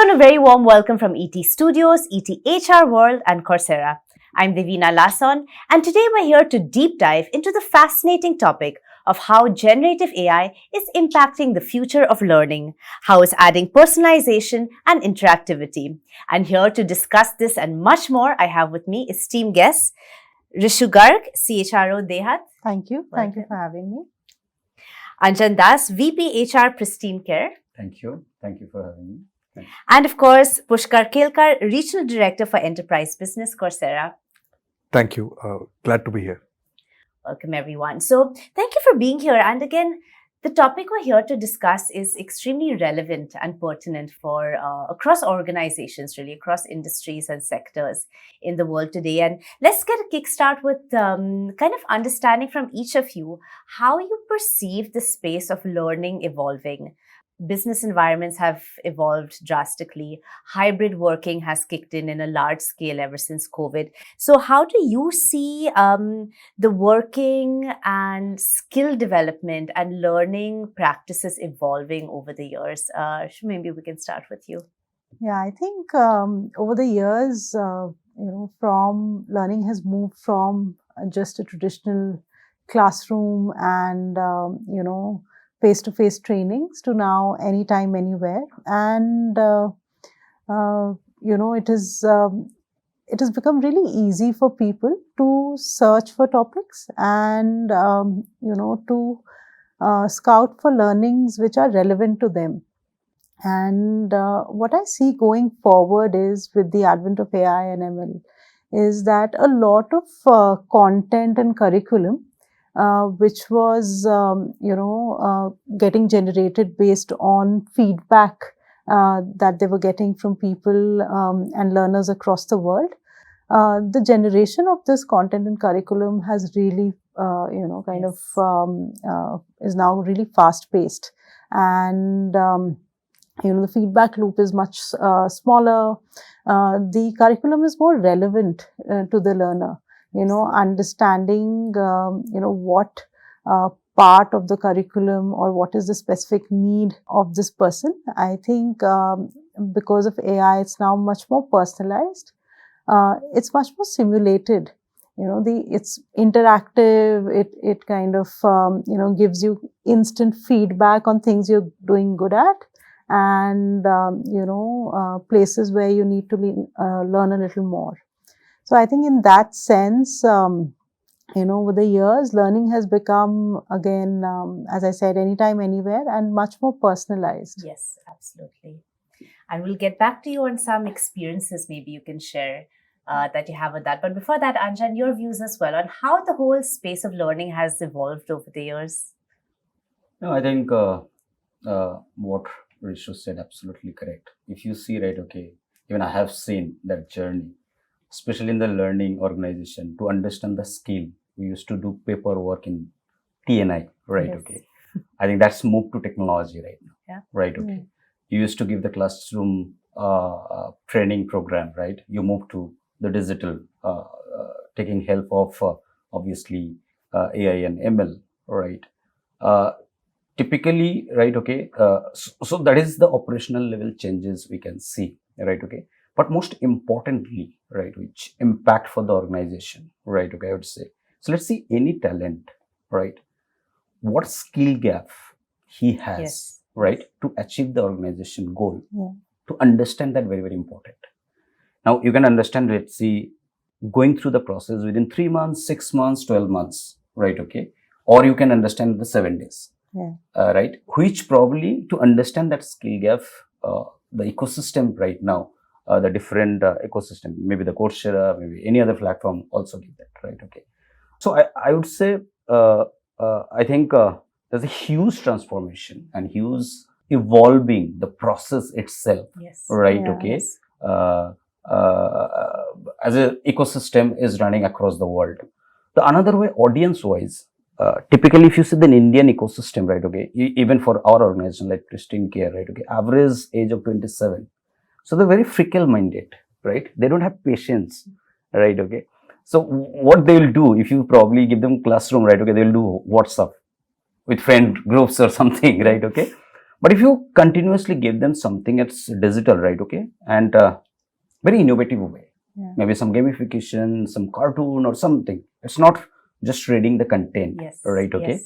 and a very warm welcome from ET Studios, ETHRWorld and Coursera. I'm Devina Lasson, and today we're here to deep dive into the fascinating topic of how generative AI is impacting the future of learning, how it's adding personalization and interactivity. And here to discuss this and much more, I have with me esteemed guests, Rishu Garg, CHRO Dehat. Thank you. Thank you for having me. Anjan Das, VP HR Pristine Care. Thank you. Thank you for having me. And of course, Pushkar Kelkar, Regional Director for Enterprise Business, Coursera. Thank you. Glad to be here. Welcome, everyone. So, thank you for being here. And again, the topic we're here to discuss is extremely relevant and pertinent for across organizations, really, across industries and sectors in the world today. And let's get a kickstart with kind of understanding from each of you how you perceive the space of learning evolving. Business environments have evolved drastically. Hybrid working has kicked in a large scale ever since COVID. So how do you see the working and skill development and learning practices evolving over the years? Maybe we can start with you. Yeah, I think over the years, from learning has moved from just a traditional classroom and, face-to-face trainings to now anytime, anywhere. And, it has become really easy for people to search for topics and, to scout for learnings which are relevant to them. And what I see going forward is with the advent of AI and ML is that a lot of content and curriculum which was, getting generated based on feedback that they were getting from people and learners across the world. The generation of this content and curriculum has really, is now really fast-paced. And, the feedback loop is much smaller. The curriculum is more relevant to the learner. Understanding, what part of the curriculum or what is the specific need of this person. I think because of AI, it's now much more personalized. It's much more simulated. It's interactive. It kind of, gives you instant feedback on things you're doing good at and, places where you need to learn a little more. So I think in that sense, over the years, learning has become, again, as I said, anytime, anywhere, and much more personalized. Yes, absolutely. And we'll get back to you on some experiences maybe you can share that you have with that. But before that, Anjan, your views as well on how the whole space of learning has evolved over the years. No, I think what Rishu said, absolutely correct. If you see, right, okay, even I have seen that journey, especially in the learning organization, to understand the skill. We used to do paperwork in TNI, right? Yes. Okay. I think that's moved to technology right now. Yeah. Right. Okay. Mm. You used to give the classroom training program, right? You moved to the digital, taking help of obviously AI and ML, right? Typically, right? Okay. So that is the operational level changes we can see, right? Okay. But most importantly, right, which impact for the organization, right? Okay, I would say. So let's see any talent, right? What skill gap he has, yes, right, to achieve the organization goal. Yeah. To understand that very, very important. Now you can understand, let's see, going through the process within 3 months, 6 months, 12 months, right? Okay. Or you can understand the 7 days, yeah. Right? Which probably to understand that skill gap, the ecosystem right now, the different ecosystem, maybe the Coursera, maybe any other platform also give that, right? Okay. So I would say, I think there's a huge transformation and huge evolving the process itself, yes, right? Yeah, okay. Yes. As an ecosystem is running across the world. The another way, audience-wise, typically if you see the Indian ecosystem, right? Okay. Even for our organization like Pristine Care, right? Okay. Average age of 27. So they're very fickle-minded, right? They don't have patience, right? Okay. So what they will do, if you probably give them classroom, right? Okay, they will do WhatsApp with friend groups or something, right? Okay. But if you continuously give them something that's digital, right? Okay, and very innovative way, maybe some gamification, some cartoon or something. It's not just reading the content, right? Okay,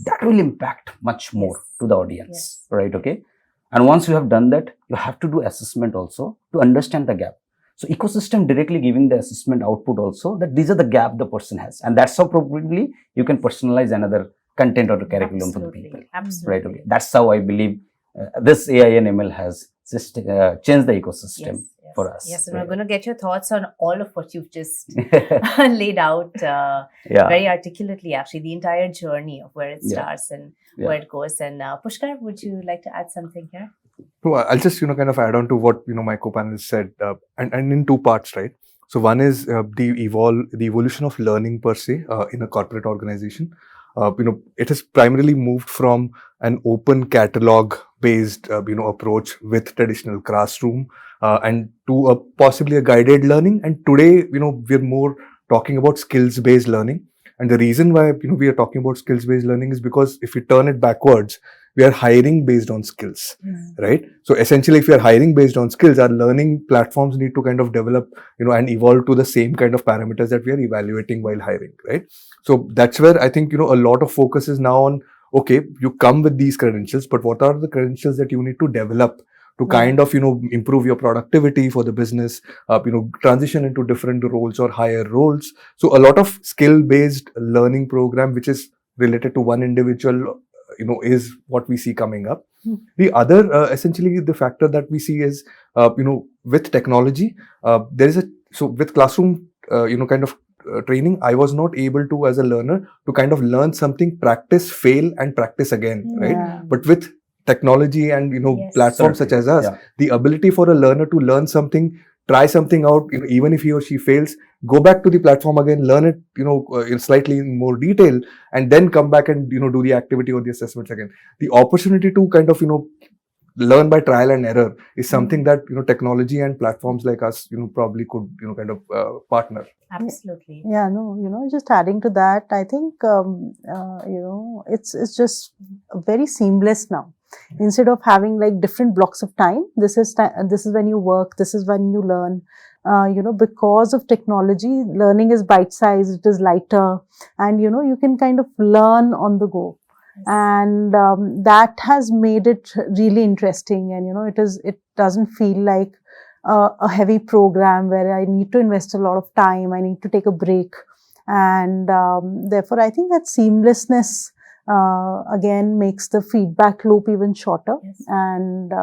that will impact much more to the audience, right? Okay, and once you have done that, you have to do assessment also to understand the gap. So ecosystem directly giving the assessment output also that these are the gap the person has, and that's how probably you can personalize another content or the curriculum for the people. Absolutely. Right? Okay. That's how I believe this AI and ML has just changed the ecosystem for us. Yes, and we're going to get your thoughts on all of what you've just laid out very articulately, actually, the entire journey of where it starts and where it goes. And Pushkar, would you like to add something here? So I'll just, kind of add on to what, my co-panelists said, and in two parts, right? So one is the evolution of learning per se in a corporate organization. It has primarily moved from an open catalog based, approach with traditional classroom and to possibly a guided learning. And today, we're more talking about skills based learning. And the reason why, we are talking about skills based learning is because if we turn it backwards, we are hiring based on skills, right? So essentially, if we are hiring based on skills, our learning platforms need to kind of develop, and evolve to the same kind of parameters that we are evaluating while hiring, right? So that's where I think, a lot of focus is now on, okay, you come with these credentials, but what are the credentials that you need to develop to kind of, improve your productivity for the business, transition into different roles or higher roles. So a lot of skill-based learning program, which is related to one individual, is what we see coming up. The other, essentially, the factor that we see is, with technology, with classroom, kind of training, I was not able to, as a learner, to kind of learn something, practice, fail, and practice again, right? But with technology and, platforms such as us, the ability for a learner to learn something, try something out, even if he or she fails, go back to the platform again, learn it, in slightly more detail, and then come back and, do the activity or the assessments again. The opportunity to kind of, learn by trial and error is something that, technology and platforms like us, probably could, kind of partner. Absolutely. Yeah, no, just adding to that, I think, it's just very seamless now. Instead of having like different blocks of time, this is when you work, this is when you learn. Because of technology, learning is bite-sized, it is lighter, and you can kind of learn on the go. And that has made it really interesting, and it doesn't feel like a heavy program where I need to invest a lot of time, I need to take a break, and therefore I think that seamlessness again makes the feedback loop even shorter, and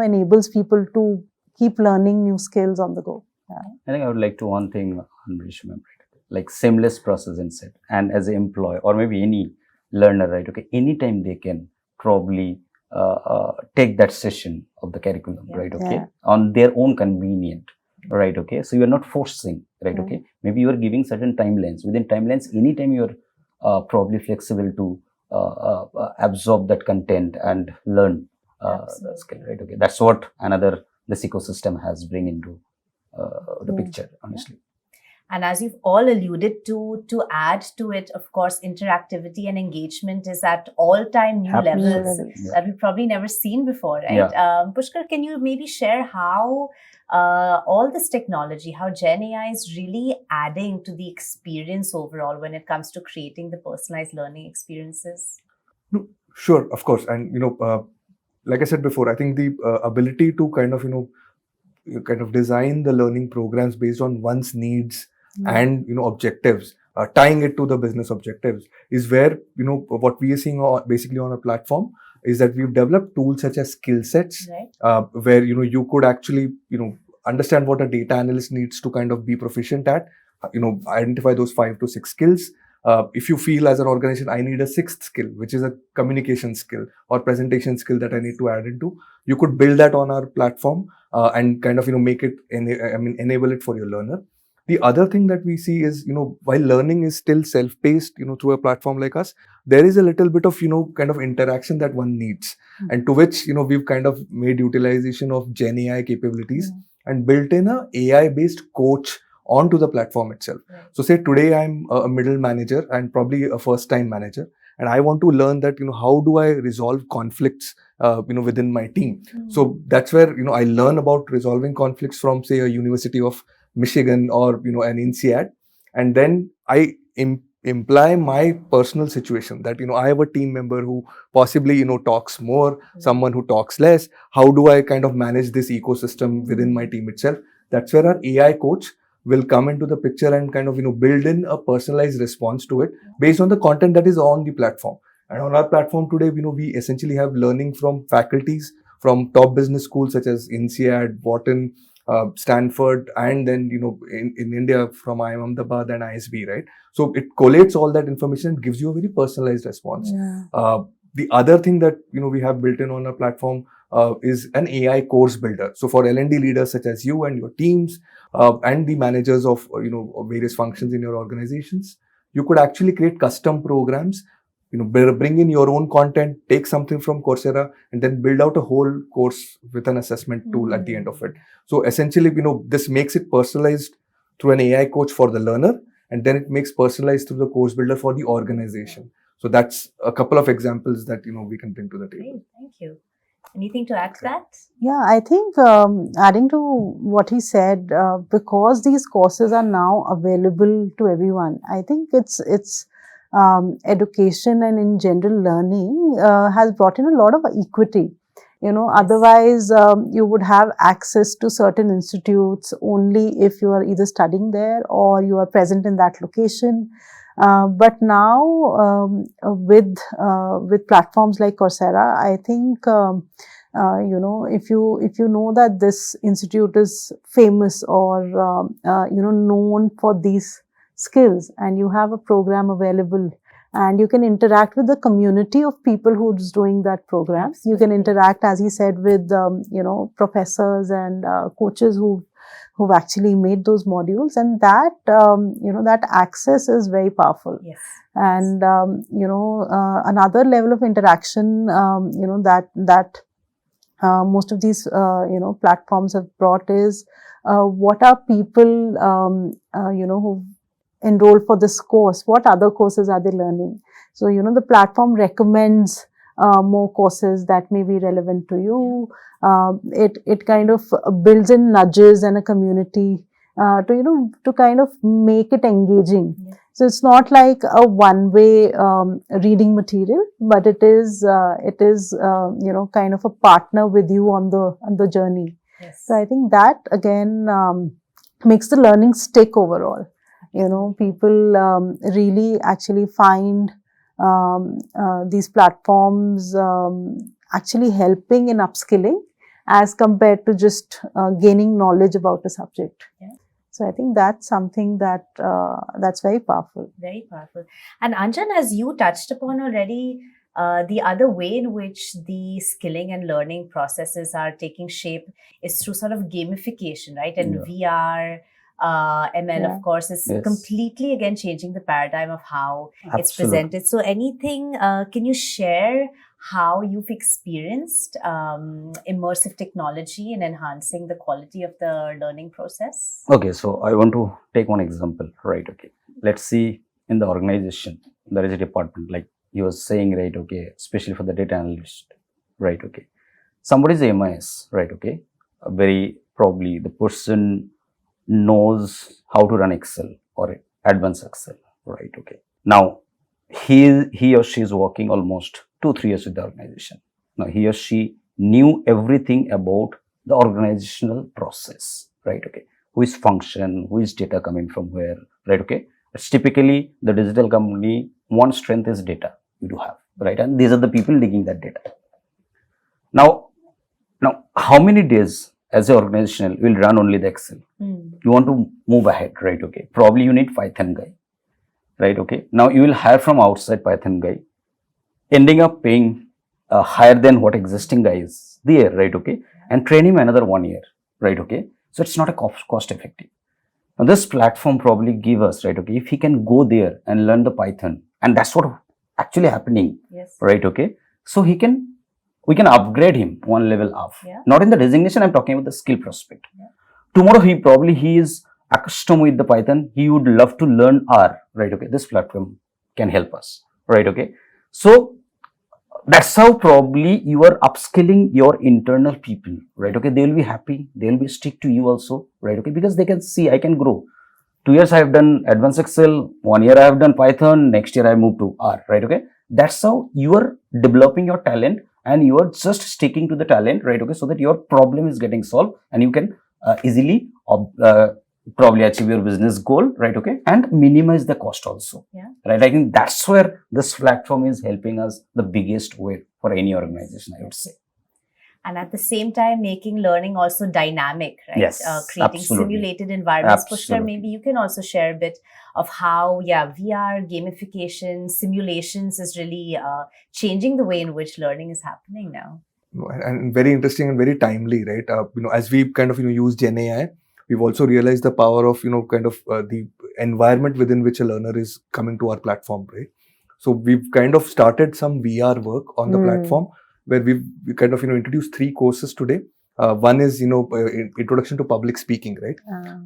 enables people to keep learning new skills on the go. I think I would like to one thing, remember, like seamless process instead, and as an employee or maybe any learner, right? Okay, anytime they can probably take that session of the curriculum, right? Okay, on their own convenient, right? Okay, so you are not forcing, right? Okay, maybe you are giving certain timelines. Within timelines, anytime you are probably flexible to absorb that content and learn the skill, right? Okay, that's what this ecosystem has bring into the picture, honestly. And as you've all alluded to add to it, of course, interactivity and engagement is at all-time new levels that we've probably never seen before, right? Pushkar, can you maybe share how all this technology, how Gen AI is really adding to the experience overall when it comes to creating the personalized learning experiences? Sure, of course. And, like I said before, I think the ability to kind of design the learning programs based on one's needs and objectives, tying it to the business objectives, is where what we are seeing basically on a platform is that we've developed tools such as skill sets, where you could actually understand what a data analyst needs to kind of be proficient at, identify those 5 to 6 skills. If you feel as an organization, I need a 6th skill, which is a communication skill or presentation skill that I need to add into, you could build that on our platform and kind of make it enable it for your learner. The other thing that we see is, while learning is still self-paced, through a platform like us, there is a little bit of, kind of interaction that one needs, and to which, we've kind of made utilization of Gen AI capabilities and built in a AI-based coach onto the platform itself. So say today I'm a middle manager and probably a first-time manager, and I want to learn that, how do I resolve conflicts, within my team. So that's where, I learn about resolving conflicts from, say, a University of Michigan or, an INSEAD. And then I imply my personal situation that, I have a team member who possibly, talks more, someone who talks less. How do I kind of manage this ecosystem within my team itself? That's where our AI coach will come into the picture and kind of, build in a personalized response to it based on the content that is on the platform. And on our platform today, we essentially have learning from faculties from top business schools such as INSEAD, Wharton, Stanford, and then, in India from IIM Ahmedabad and ISB, right? So it collates all that information and gives you a very personalized response. The other thing that, we have built in on our platform is an AI course builder. So for L&D leaders such as you and your teams and the managers of, various functions in your organizations, you could actually create custom programs, bring in your own content, take something from Coursera, and then build out a whole course with an assessment tool at the end of it. So essentially, this makes it personalized through an AI coach for the learner, and then it makes personalized through the course builder for the organization. So that's a couple of examples that, we can bring to the table. Great, thank you. Anything to add to that? Yeah, I think adding to what he said, because these courses are now available to everyone, I think it's education and in general learning has brought in a lot of equity. Otherwise you would have access to certain institutes only if you are either studying there or you are present in that location. But now with platforms like Coursera, I think if you know that this institute is famous or known for these skills, and you have a program available, and you can interact with the community of people who's doing that program. Absolutely. You can interact, as he said, with professors and coaches who've actually made those modules, and that that access is very powerful. Yes. And another level of interaction that most of these platforms have brought is what are people who enroll for this course, what other courses are they learning? So the platform recommends more courses that may be relevant to you. It kind of builds in nudges and a community to kind of make it engaging. Yeah. So it's not like a one-way reading material, but it is kind of a partner with you on the journey. Yes. So I think that again makes the learning stick overall. People really actually find these platforms actually helping in upskilling as compared to just gaining knowledge about a subject. Yeah. So I think that's something that that's very powerful. Very powerful. And Anjan, as you touched upon already, the other way in which the skilling and learning processes are taking shape is through sort of gamification, right? And VR, ML, of course, is completely again changing the paradigm of how it's presented. So anything, can you share how you've experienced immersive technology in enhancing the quality of the learning process? Okay, so I want to take one example, right? Okay, let's see in the organization, there is a department like you were saying, right? Okay, especially for the data analyst, right? Okay, somebody is a MIS, right? Okay, very probably the person knows how to run Excel or advanced Excel, right? Okay, now he or she is working almost 2-3 years with the organization. Now he or she knew everything about the organizational process, right? Okay, who is function, who is data coming from where, right? Okay, it's typically the digital company, one strength is data you do have, right? And these are the people digging that data. Now how many days as an organization will run only the Excel? You want to move ahead, right? Okay, probably you need Python guy, right? Okay, now you will hire from outside Python guy, ending up paying higher than what existing guy is there, right? Okay, and train him another 1 year, right? Okay, so it's not a cost effective. Now this platform probably give us, right? Okay, if he can go there and learn the Python, and that's what actually happening, right? Okay, so we can upgrade him one level up. Not in the designation, I'm talking about the skill prospect. Tomorrow he is accustomed with the Python, he would love to learn R, right? Okay, this platform can help us, right? Okay, So that's how probably you are upskilling your internal people, right? Okay, they will be happy, they will be stick to you also, right? Okay, because they can see I can grow. 2 years I have done advanced Excel, 1 year I have done Python, next year I move to R, right? Okay, that's how you are developing your talent, and you are just sticking to the talent, right? Okay, so that your problem is getting solved and you can easily probably achieve your business goal, right? Okay, and minimize the cost also, Yeah. right? I think that's where this platform is helping us the biggest way for any organization, I would say. And at the same time, making learning also dynamic, right? Yes, Creating absolutely. simulated environments. Pushkar, Absolutely. maybe you can also share a bit of how, VR, gamification, simulations is really changing the way in which learning is happening now. And very interesting and very timely, right? As we kind of use Gen AI, we've also realized the power of the environment within which a learner is coming to our platform, right? So we've kind of started some VR work on the platform, where we kind of introduced 3 courses today. One is introduction to public speaking, right?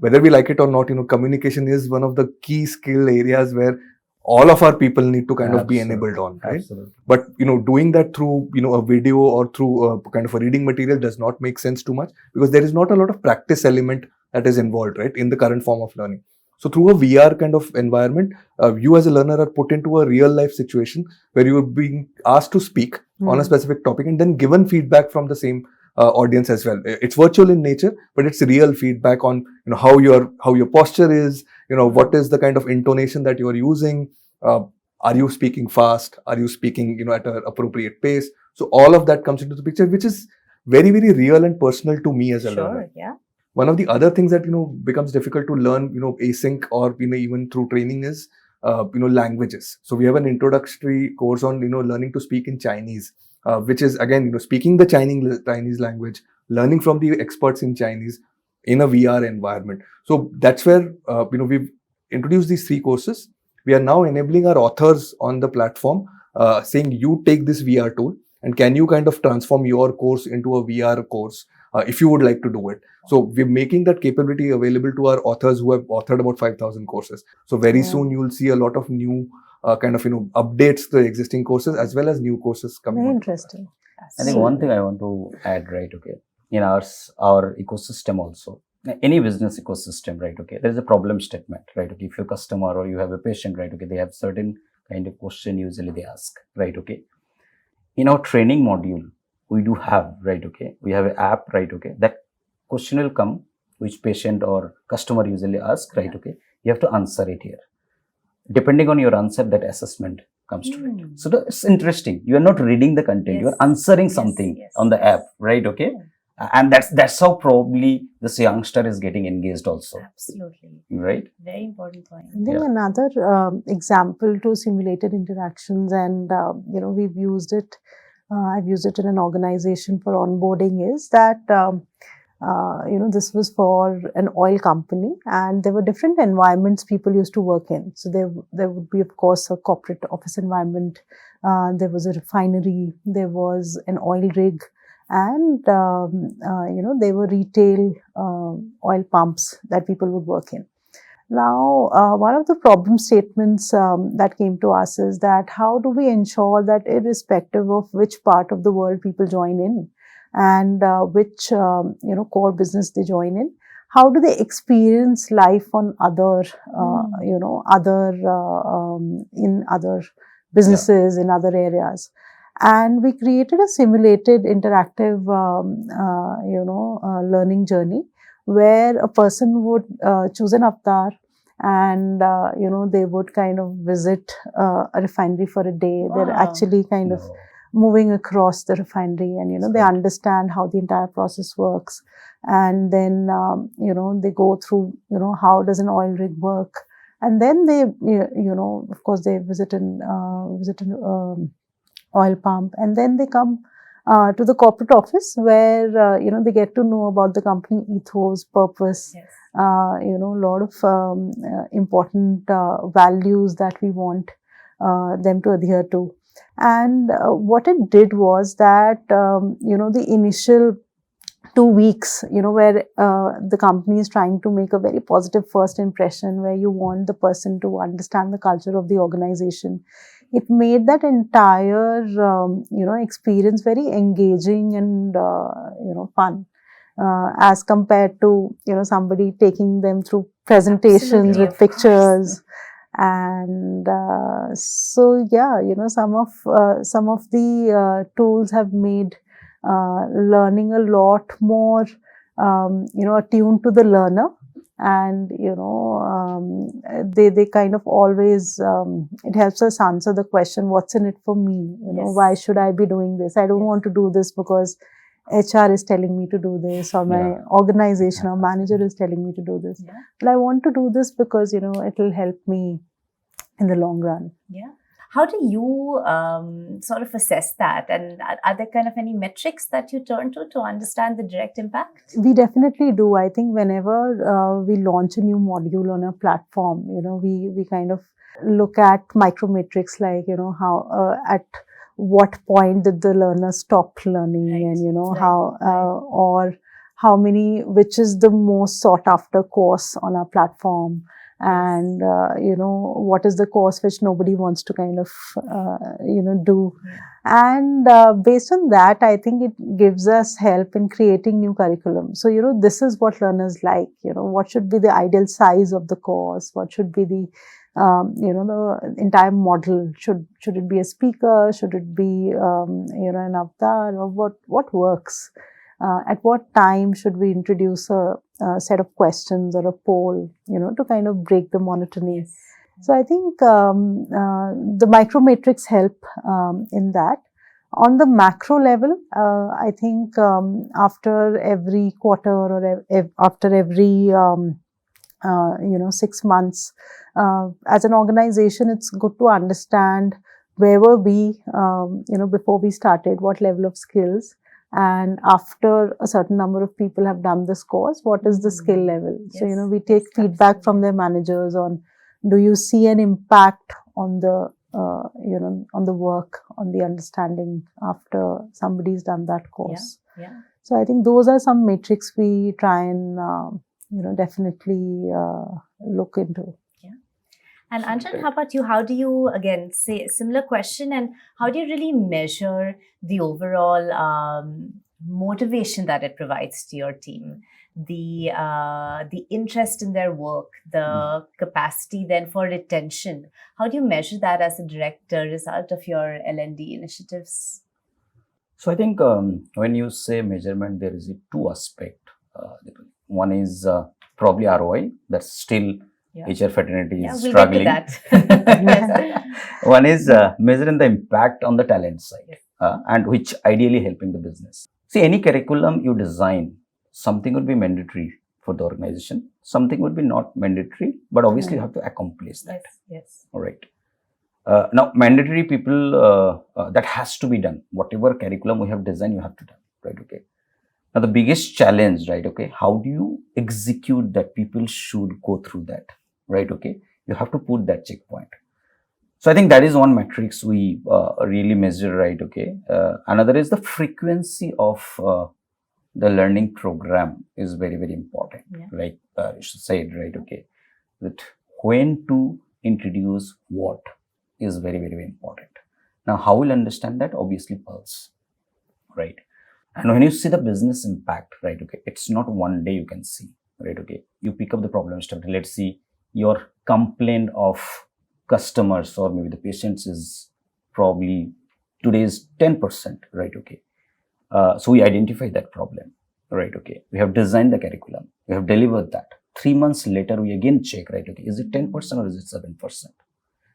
Whether we like it or not, communication is one of the key skill areas where all of our people need to kind of be enabled on, right? Absolutely. But doing that through a video or through a kind of a reading material does not make sense too much, because there is not a lot of practice element that is involved, right, in the current form of learning. So through a VR kind of environment, you as a learner are put into a real life situation where you are being asked to speak on a specific topic and then given feedback from the same audience as well. It's virtual in nature, but it's real feedback on how your posture is, what is the kind of intonation that you are using. Are you speaking fast? Are you speaking at an appropriate pace? So all of that comes into the picture, which is very, very real and personal to me as a learner. Yeah. One of the other things that becomes difficult to learn async or even through training is languages. So we have an introductory course on learning to speak in Chinese, which is again speaking the Chinese language, learning from the experts in Chinese in a VR environment. So that's where we've introduced these 3 courses. We are now enabling our authors on the platform, saying you take this VR tool and can you kind of transform your course into a VR course if you would like to do it. So we're making that capability available to our authors who have authored about 5,000 courses. So very soon you will see a lot of new updates to the existing courses as well as new courses coming. Very interesting. I think one thing I want to add, right? Okay, in our ecosystem also, any business ecosystem, right? Okay, there is a problem statement, right? Okay, if you're a customer or you have a patient, right? Okay, they have certain kind of question usually they ask, right? Okay, in our training module, we do have, right? Okay, we have an app, right? Okay, that question will come, which patient or customer usually ask, right? Okay, you have to answer it here. Depending on your answer, that assessment comes to it. So it's interesting. You are not reading the content; you are answering something on the app, right? Okay. And that's how probably this youngster is getting engaged also. Absolutely. Right? Very important point. I think another example to simulated interactions, and we've used it. I've used it in an organization for onboarding. Is that this was for an oil company, and there were different environments people used to work in. So there would be, of course, a corporate office environment. There was a refinery. There was an oil rig. And, they were retail oil pumps that people would work in. Now, one of the problem statements that came to us is that how do we ensure that irrespective of which part of the world people join in and which, core business they join in, how do they experience life on in other businesses, in other areas? And we created a simulated interactive, learning journey where a person would choose an avatar and, they would kind of visit a refinery for a day. They're actually kind of moving across the refinery and, they understand how the entire process works. And then, they go through, how does an oil rig work? And then they, of course, they visit an oil pump, and then they come to the corporate office where they get to know about the company ethos, purpose, a lot of important values that we want them to adhere to. And what it did was that the initial 2 weeks, where the company is trying to make a very positive first impression, where you want the person to understand the culture of the organization. It made that entire, experience very engaging and, fun, as compared to, somebody taking them through presentations Absolutely, with of course. pictures. And so, yeah, some of the tools have made learning a lot more, attuned to the learner. And, they kind of always, it helps us answer the question, what's in it for me? Yes. Why should I be doing this? I don't want to do this because HR is telling me to do this, or my organization or manager is telling me to do this. Yeah. But I want to do this because, it will help me in the long run. Yeah. How do you sort of assess that? And are there kind of any metrics that you turn to understand the direct impact? We definitely do. I think whenever we launch a new module on a platform, we kind of look at micrometrics like, how at what point did the learner stop learning, Right. and how or how many, which is the most sought after course on our platform. And, what is the course which nobody wants to kind of, do. And based on that, I think it gives us help in creating new curriculum. So, this is what learners like, what should be the ideal size of the course, what should be the, the entire model. Should it be a speaker? Should it be, an avatar? Or what works? At what time should we introduce a set of questions or a poll, to kind of break the monotony? Yes. So I think the micrometrics help in that. On the macro level, I think after every quarter or after every 6 months, as an organization, it's good to understand where were we, before we started, what level of skills. And after a certain number of people have done this course, what is the skill level? Yes. So, we take feedback from their managers on, do you see an impact on the, on the work, on the understanding after somebody's done that course? Yeah. So I think those are some metrics we try and, definitely look into. And Anjan, how about you? How do you, again, say a similar question, and how do you really measure the overall motivation that it provides to your team? The interest in their work, the capacity then for retention. How do you measure that as a direct result of your L&D initiatives? So I think when you say measurement, there is two aspects. One is probably ROI. That's still HR fraternity is we'll struggling. Get to that. One is measuring the impact on the talent side, and which ideally helping the business. See, any curriculum you design, something would be mandatory for the organization, something would be not mandatory, but obviously you have to accomplish that. Yes. All right. Now, mandatory people, that has to be done. Whatever curriculum we have designed, you have to do, right? Okay. Now, the biggest challenge, right? Okay. How do you execute that? People should go through that, right? Okay. You have to put that checkpoint. So I think that is one metrics we really measure, right? Okay. Another is the frequency of the learning program is very, very important, right? You should say it, right? Okay. That when to introduce what is very, very, very important. Now, how will understand that? Obviously, pulse, right? And when you see the business impact, right? Okay. It's not one day you can see, right? Okay. You pick up the problem step. Let's see your complaint of customers or maybe the patients is probably today's 10%, right? Okay. So we identify that problem, right? Okay. We have designed the curriculum. We have delivered that. 3 months later, we again check, right? Okay. Is it 10% or is it 7%?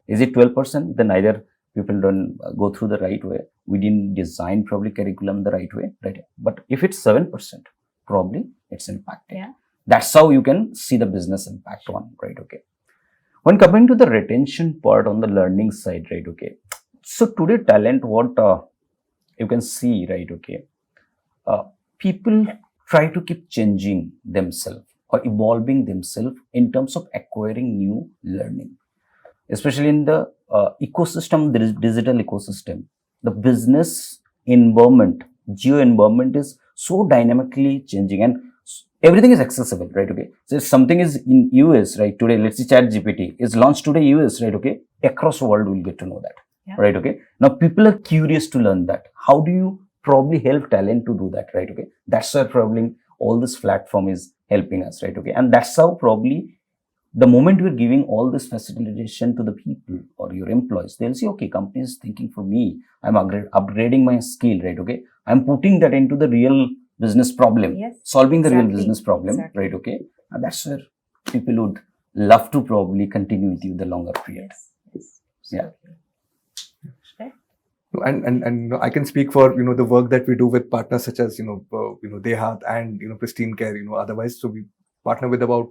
Is it 12%? Then either people don't go through the right way. We didn't design probably curriculum the right way, right? But if it's 7%, probably it's impacted. Yeah. That's how you can see the business impact one, right? Okay. When coming to the retention part on the learning side, right? Okay. So today talent, what you can see, right? Okay. People try to keep changing themselves or evolving themselves in terms of acquiring new learning, especially in the ecosystem, there is digital ecosystem. The business environment, geo environment is so dynamically changing, and everything is accessible, right? Okay. So if something is in US, right, today, let's say Chat GPT is launched today, US, right? Okay. Across the world, we'll get to know that, right? Okay. Now people are curious to learn that. How do you probably help talent to do that, right? Okay. That's where probably all this platform is helping us, right? Okay. And that's how probably the moment we're giving all this facilitation to the people or your employees, they'll say, okay, company is thinking for me. I'm upgrading my skill, right? Okay. I'm putting that into the real business problem, solving the real business problem, right? Okay. And that's where people would love to probably continue with you the longer period. Yeah. And I can speak for the work that we do with partners such as Dehat and Pristine Care. Otherwise, so we partner with about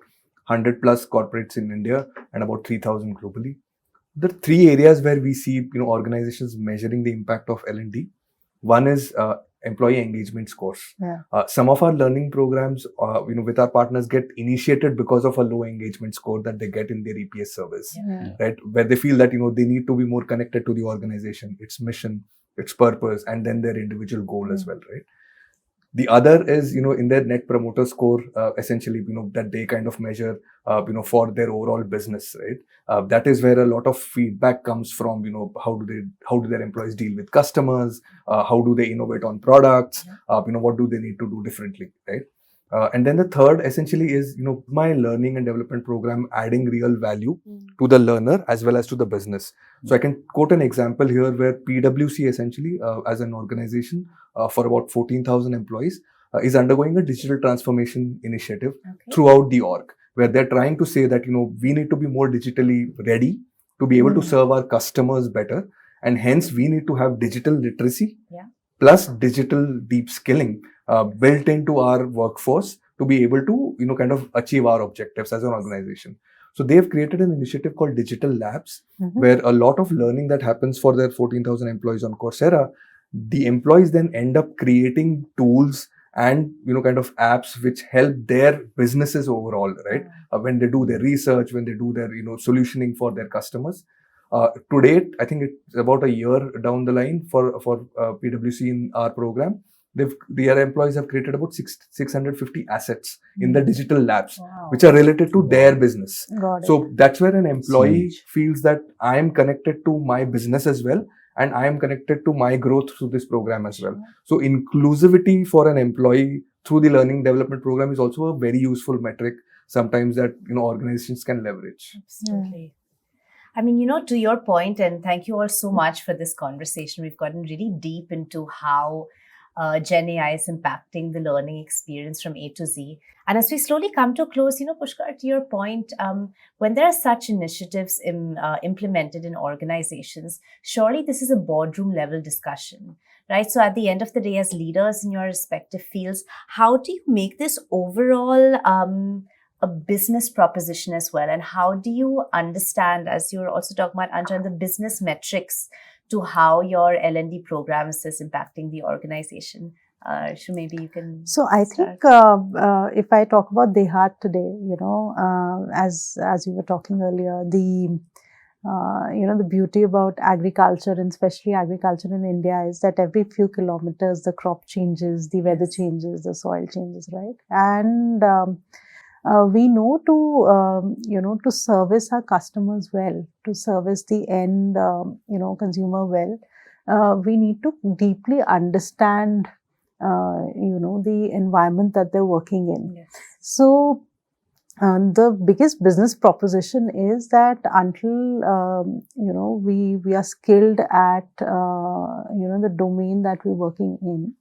100 plus corporates in India and about 3,000 globally. The three areas where we see organizations measuring the impact of L&D. One is employee engagement scores. Some of our learning programs, with our partners, get initiated because of a low engagement score that they get in their EPS service, right? Where they feel that they need to be more connected to the organization, its mission, its purpose, and then their individual goal as well, right? The other is, in their net promoter score, essentially, that they kind of measure, for their overall business, right? That is where a lot of feedback comes from, how do their employees deal with customers? How do they innovate on products? What do they need to do differently, right? And then the third essentially is, my learning and development program adding real value to the learner as well as to the business. So I can quote an example here where PwC essentially, as an organization for about 14,000 employees, is undergoing a digital transformation initiative throughout the org, where they're trying to say that, we need to be more digitally ready to be able to serve our customers better. And hence we need to have digital literacy plus digital deep skilling built into our workforce to be able to, kind of achieve our objectives as an organization. So they've created an initiative called Digital Labs, where a lot of learning that happens for their 14,000 employees on Coursera, the employees then end up creating tools and, kind of apps which help their businesses overall, right? When they do their research, when they do their, solutioning for their customers. To date, I think it's about a year down the line for PwC in our program. Their employees have created about 650 assets in the digital labs, which are related to their business. So that's where an employee feels that I am connected to my business as well, and I am connected to my growth through this program as well. So inclusivity for an employee through the learning development program is also a very useful metric sometimes that organizations can leverage. Absolutely. I mean, to your point, and thank you all so much for this conversation. We've gotten really deep into how Gen AI is impacting the learning experience from A to Z. And as we slowly come to a close, Pushkar, to your point, when there are such initiatives implemented in organizations, surely this is a boardroom level discussion, right? So at the end of the day, as leaders in your respective fields, how do you make this overall a business proposition as well? And how do you understand, as you're also talking about, Anjan, the business metrics to how your L&D programs is impacting the organization? So maybe you can. So I think if I talk about Dehat today, as you were talking earlier, the beauty about agriculture, and especially agriculture in India, is that every few kilometers the crop changes, the weather changes, the soil changes, right? And we know to service our customers well, to service the end consumer well, we need to deeply understand the environment that they're working in. So the biggest business proposition is that until we are skilled at the domain that we're working in,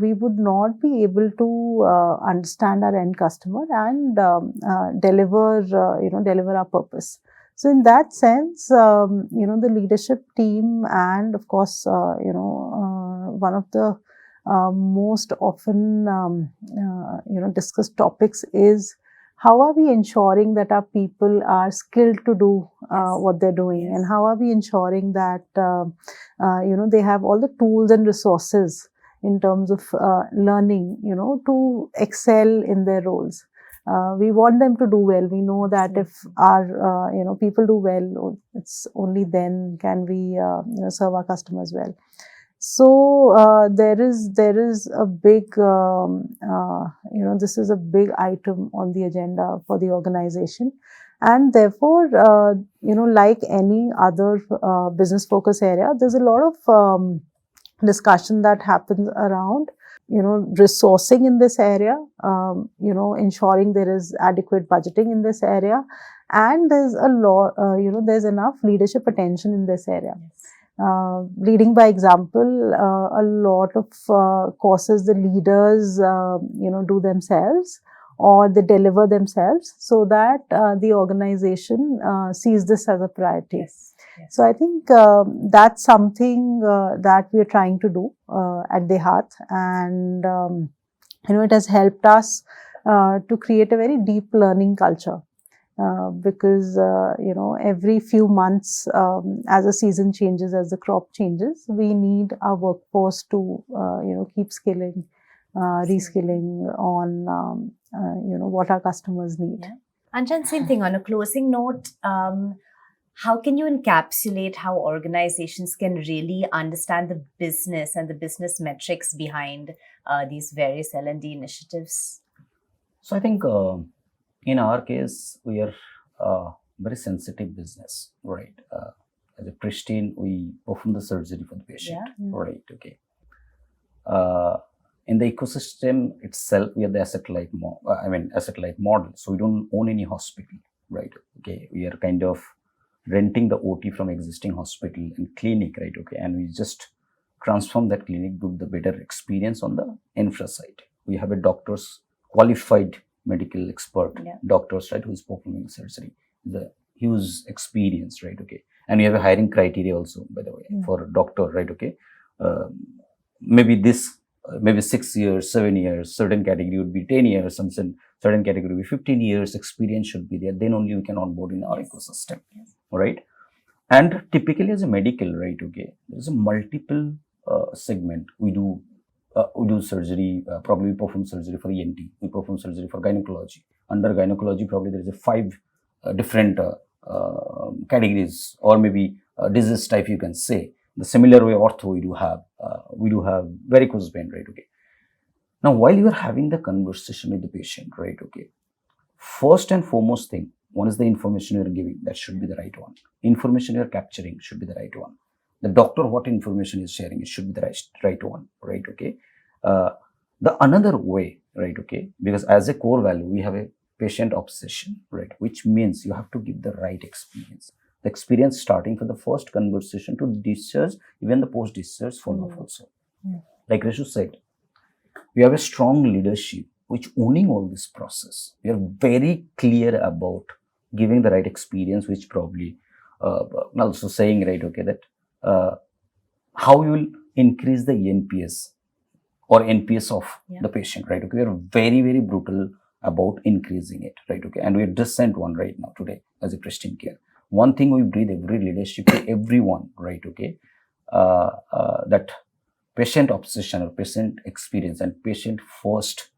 we would not be able to understand our end customer and deliver our purpose. So in that sense, the leadership team and of course, one of the most often discussed topics is how are we ensuring that our people are skilled to do what they're doing, and how are we ensuring that they have all the tools and resources in terms of learning, to excel in their roles. We want them to do well. We know that if our people do well, it's only then can we serve our customers well. So there is a big this is a big item on the agenda for the organization, and therefore like any other business focus area, there's a lot of discussion that happens around resourcing in this area, ensuring there is adequate budgeting in this area, and there's a lot there's enough leadership attention in this area. Leading by example, a lot of courses the leaders do themselves, or they deliver themselves, so that the organization sees this as a priority. Yes. So I think that's something that we're trying to do at the heart, and it has helped us to create a very deep learning culture. Because every few months, as the season changes, as the crop changes, we need our workforce to keep skilling, reskilling on what our customers need. Yeah. Anjan, same thing. On a closing note, how can you encapsulate how organizations can really understand the business and the business metrics behind these various L&D initiatives? So I think in our case, we are very sensitive business, right? As a Pristine, we perform the surgery for the patient, right? Okay. In the ecosystem itself, we are the asset-light model. So we don't own any hospital, right? Okay. We are kind of renting the OT from existing hospital and clinic, right? Okay. And we just transform that clinic to the better experience on the infra side. We have a doctor's qualified medical expert, doctors, right, who's performing surgery, the huge experience, right? Okay. And we have a hiring criteria also, by the way, for a doctor, right? Okay. Maybe 6 years, 7 years, certain category would be 10 years, some certain category would be 15 years, experience should be there. Then only we can onboard in our ecosystem, right? And typically as a medical, right? Okay. There's a multiple segment. We do surgery, probably we perform surgery for ENT, we perform surgery for gynecology. Under gynecology, probably there is a 5 different categories, or maybe disease type, you can say. The similar way ortho, we do have varicose vein, right? Okay. Now, while you are having the conversation with the patient, right? Okay. First and foremost thing, one is the information you are giving, that should be the right one. Information you are capturing should be the right one. The doctor, what information is sharing, it should be the right one, right? Okay. The another way, right? Okay, because as a core value, we have a patient obsession, right? Which means you have to give the right experience. The experience starting from the first conversation to discharge, even the post-discharge follow-up also. Like Reshu said, we have a strong leadership which owning all this process. We are very clear about giving the right experience, which probably also saying, right? Okay, that how you will increase the NPS or NPS of the patient, right? Okay, we are very, very brutal about increasing it, right? Okay, and we have just sent one right now today as a Pristine Care. One thing we breathe every leadership to everyone, right? Okay, that patient obsession or patient experience and patient first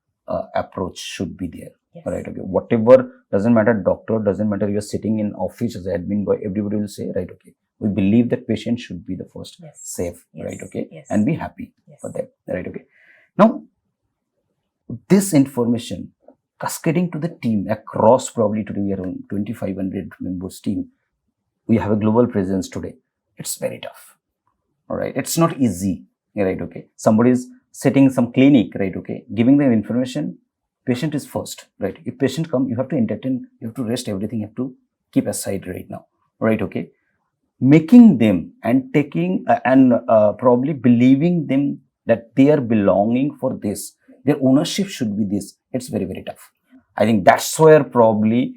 approach should be there, right? Okay, whatever, doesn't matter doctor, doesn't matter you're sitting in office as admin boy, everybody will say, right? Okay, we believe that patient should be the first safe, right? Okay, and be happy for them, right? Okay. Now, this information cascading to the team across, probably today we are on 2,500 members team. We have a global presence today. It's very tough. All right. It's not easy. Right. Okay. Somebody is sitting some clinic. Right. Okay. Giving them information. Patient is first. Right. If patient come, you have to entertain. You have to rest everything. You have to keep aside right now. Right. Okay. Making them and taking and probably believing them that they are belonging for this. Their ownership should be this. It's very, very tough. I think that's where probably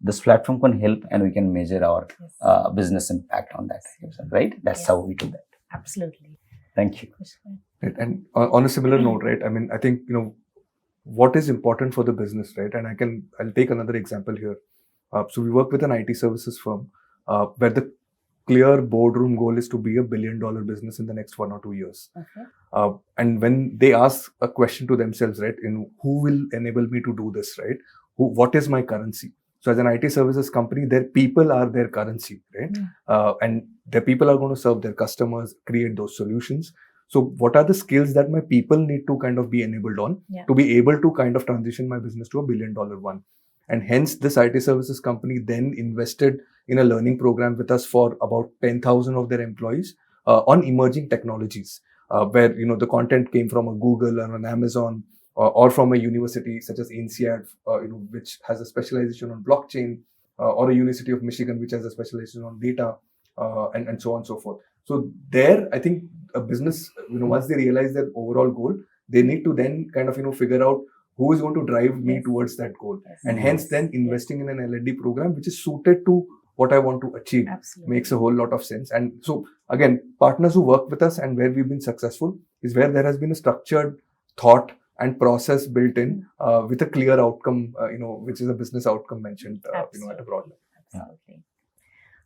this platform can help, and we can measure our business impact on that, right? That's how we do that. Absolutely. Thank you. Right. And on a similar note, right? I mean, I think, what is important for the business, right? And I'll take another example here. So we work with an IT services firm where the clear boardroom goal is to be $1 billion business in the next 1 or 2 years. Okay. And when they ask a question to themselves, right, who will enable me to do this, right? What is my currency? So as an IT services company, their people are their currency, right? And their people are going to serve their customers, create those solutions. So what are the skills that my people need to kind of be enabled on to be able to kind of transition my business to $1 billion one? And hence this IT services company then invested in a learning program with us for about 10,000 of their employees on emerging technologies, where the content came from a Google or an Amazon or from a university such as INSEAD, which has a specialization on blockchain, or a University of Michigan, which has a specialization on data, and so on and so forth. So there, I think a business, once they realize their overall goal, they need to then kind of, figure out who is going to drive me towards that goal. And hence then investing in an L&D program, which is suited to what I want to achieve, makes a whole lot of sense. And so again, partners who work with us and where we've been successful is where there has been a structured thought and process built in with a clear outcome, which is a business outcome mentioned, at a broad level. Absolutely.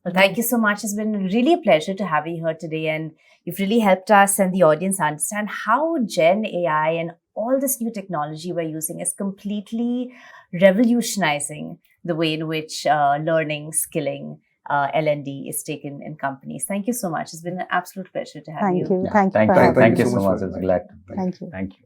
Well, thank you so much. It's been really a pleasure to have you here today, and you've really helped us and the audience understand how Gen AI and all this new technology we're using is completely revolutionizing the way in which learning, skilling, L&D is taken in companies. Thank you so much. It's been an absolute pleasure to have you. Thank you. Thank you so much. It's glad. Thank you. Thank you.